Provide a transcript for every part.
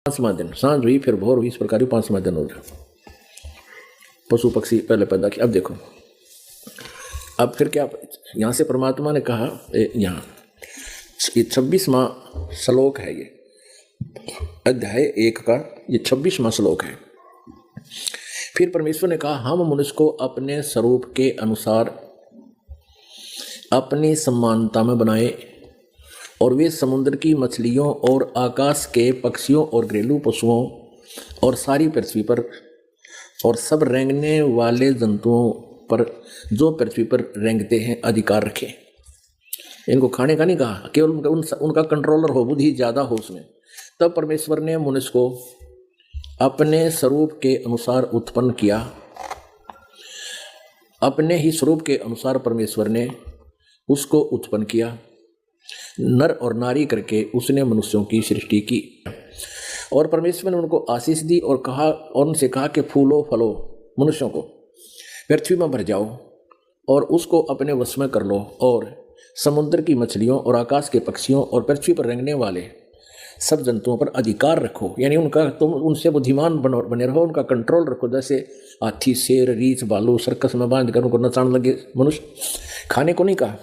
पांचवा दिन, सांझ हुई फिर भोर हुई, इस प्रकार पांचवा दिन हो गया। पशु पक्षी पहले पैदा किया। अब देखो, अब फिर क्या, यहाँ से परमात्मा ने कहा, यहाँ 26वां श्लोक है, ये अध्याय 1 का ये 26वां श्लोक है। फिर परमेश्वर ने कहा, हम मनुष्य को अपने स्वरूप के अनुसार अपनी समानता में बनाए, और वे समुद्र की मछलियों और आकाश के पक्षियों और घरेलू पशुओं और सारी पृथ्वी पर और सब रेंगने वाले जंतुओं पर जो पृथ्वी पर रेंगते हैं अधिकार रखें। इनको खाने का नहीं कहा, केवल उनका कंट्रोलर हो, बुद्धि ज़्यादा हो उसमें। तब परमेश्वर ने मनुष्य को अपने स्वरूप के अनुसार उत्पन्न किया। अपने ही स्वरूप के अनुसार परमेश्वर ने उसको उत्पन्न किया, नर और नारी करके उसने मनुष्यों की सृष्टि की। और परमेश्वर ने उनको आशीष दी और कहा, और उनसे कहा कि फूलो फलो, मनुष्यों को पृथ्वी में भर जाओ और उसको अपने वश में कर लो, और समुद्र की मछलियों और आकाश के पक्षियों और पृथ्वी पर रेंगने वाले सब जंतुओं पर अधिकार रखो। यानी उनका, तुम उनसे बुद्धिमान बने रहो, उनका कंट्रोल रखो। जैसे हाथी, शेर, रीछ, भालू सर्कस में बांध कर उनको नचाने लगे मनुष्य, खाने को नहीं कहा।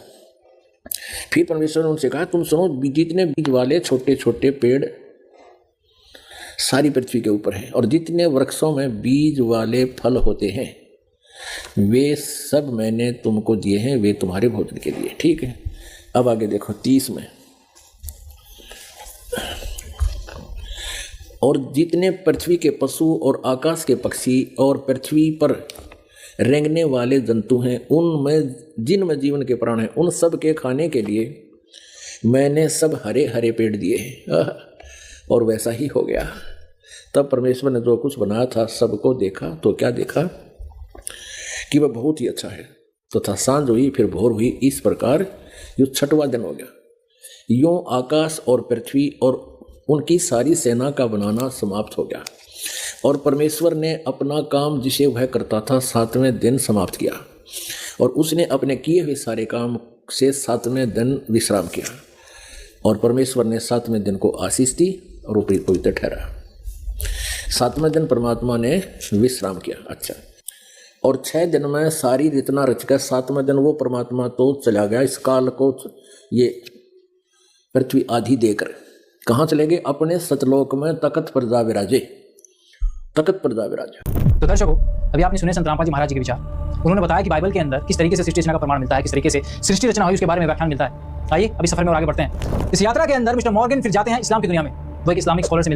फिर परमेश्वर ने उनसे कहा, तुम सुनो, जितने बीज वाले छोटे छोटे पेड़ सारी पृथ्वी के ऊपर हैं, और जितने वृक्षों में बीज वाले फल होते हैं, वे सब मैंने तुमको दिए हैं, वे तुम्हारे भोजन के लिए। ठीक है, अब आगे देखो 30 में, और जितने पृथ्वी के पशु और आकाश के पक्षी और पृथ्वी पर रेंगने वाले जंतु हैं, उनमें जिनमें जीवन के प्राण हैं, उन सब के खाने के लिए मैंने सब हरे हरे पेड़ दिए हैं। और वैसा ही हो गया। तब परमेश्वर ने जो कुछ बनाया था सबको देखा, तो क्या देखा कि वह बहुत ही अच्छा है। तो था सांझ हुई फिर भोर हुई, इस प्रकार जो 6वां दिन हो गया। यूं आकाश और पृथ्वी और उनकी सारी सेना का बनाना समाप्त हो गया। और परमेश्वर ने अपना काम जिसे वह करता था 7वें दिन समाप्त किया, और उसने अपने किए हुए सारे काम से 7वें दिन विश्राम किया। और परमेश्वर ने 7वें दिन को आशीष दी और वो पवित्र ठहरा। 7वें दिन परमात्मा ने विश्राम किया। अच्छा, और 6 दिन में सारी रचना रचकर 7वें दिन वो परमात्मा तो चला गया, इस काल को ये पृथ्वी आधी देकर कहाँ चले गए? अपने सतलोक में तख्त पर जा विराजे, तख्त पर जा विराजे। तो दर्शकों, अभी आपने सुने संत रामपाल जी महाराज जी के विचार। उन्होंने बताया कि बाइबल के अंदर किस तरीके से सृष्टि रचना का प्रमाण मिलता है, किस तरीके से सृष्टि रचना हुई उसके बारे में व्याख्यान मिलता है। आइए अभी सफर में और आगे बढ़ते हैं। इस यात्रा के अंदर मिस्टर मॉर्गन फिर जाते हैं इस्लाम की दुनिया में, वो एक इस्लामिक स्कॉलर से